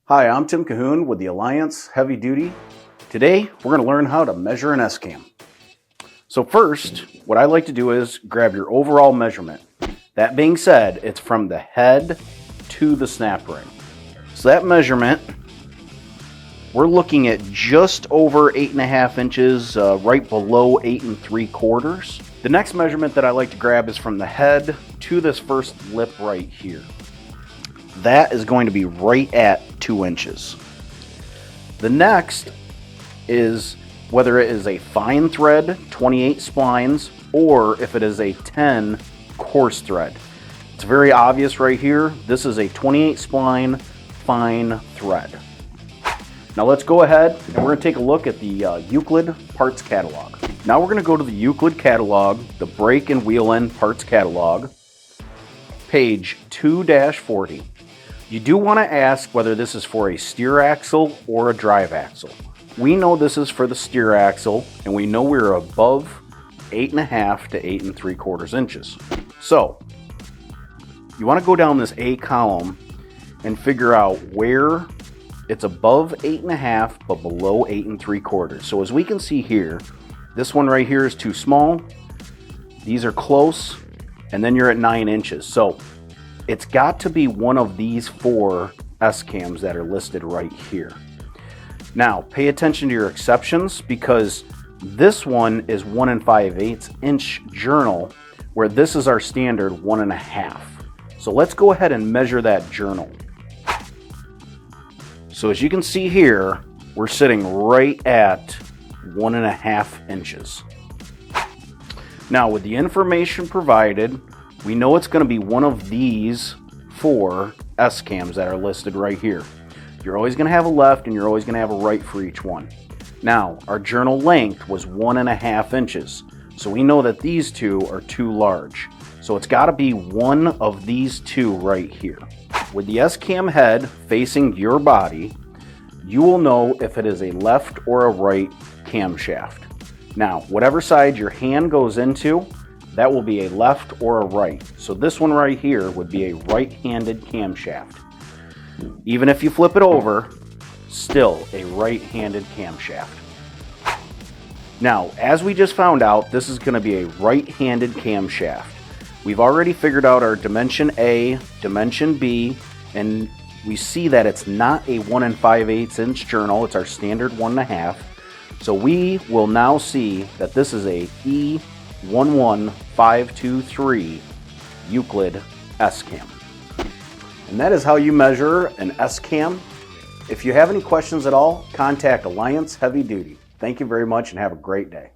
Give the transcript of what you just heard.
Hi, I'm Tim Cahoon with the Alliance Heavy Duty. Today, we're going to learn how to measure an S-cam. So first, what I like to do is grab your overall measurement. That being said, it's from the head to the snap ring. So that measurement, we're looking at just over 8.5 inches, right below 8 3/4. The next measurement that I like to grab is from the head to this first lip right here. That is going to be right at 2 inches. The next is whether it is a fine thread, 28 splines, or if it is a 10 coarse thread. It's very obvious right here. This is a 28 spline fine thread. Now let's go ahead and we're going to take a look at the Euclid parts catalog. Now we're going to go to the Euclid catalog, the brake and wheel end parts catalog, page 2-40. You do want to ask whether this is for a steer axle or a drive axle. We know this is for the steer axle, and we know we're above 8.5 to 8 3/4 inches. So you want to go down this A column and figure out where it's above 8.5 but below 8 3/4. So as we can see here, this one right here is too small. These are close, and then you're at 9 inches. So it's got to be one of these 4 S-cams that are listed right here. Now, pay attention to your exceptions because this one is 1 5/8 inch journal, where this is our standard 1.5. So let's go ahead and measure that journal. So as you can see here, we're sitting right at 1.5 inches. Now, with the information provided, we know it's going to be one of these 4 S-cams that are listed right here. You're always going to have a left and you're always going to have a right for each one. Now, our journal length was 1.5 inches. So we know that these 2 are too large. So it's got to be one of these 2 right here. With the S-cam head facing your body, you will know if it is a left or a right camshaft. Now, whatever side your hand goes into, that will be a left or a right. So this one right here would be a right-handed camshaft. Even if you flip it over, still a right-handed camshaft. Now, as we just found out, this is going to be a right-handed camshaft. We've already figured out our dimension A, dimension B, and we see that it's not a 1 5/8 inch journal. It's our standard 1.5. So we will now see that this is a E11523 Euclid S-cam. And that is how you measure an S-cam. If you have any questions at all, contact Alliance Heavy Duty. Thank you very much and have a great day.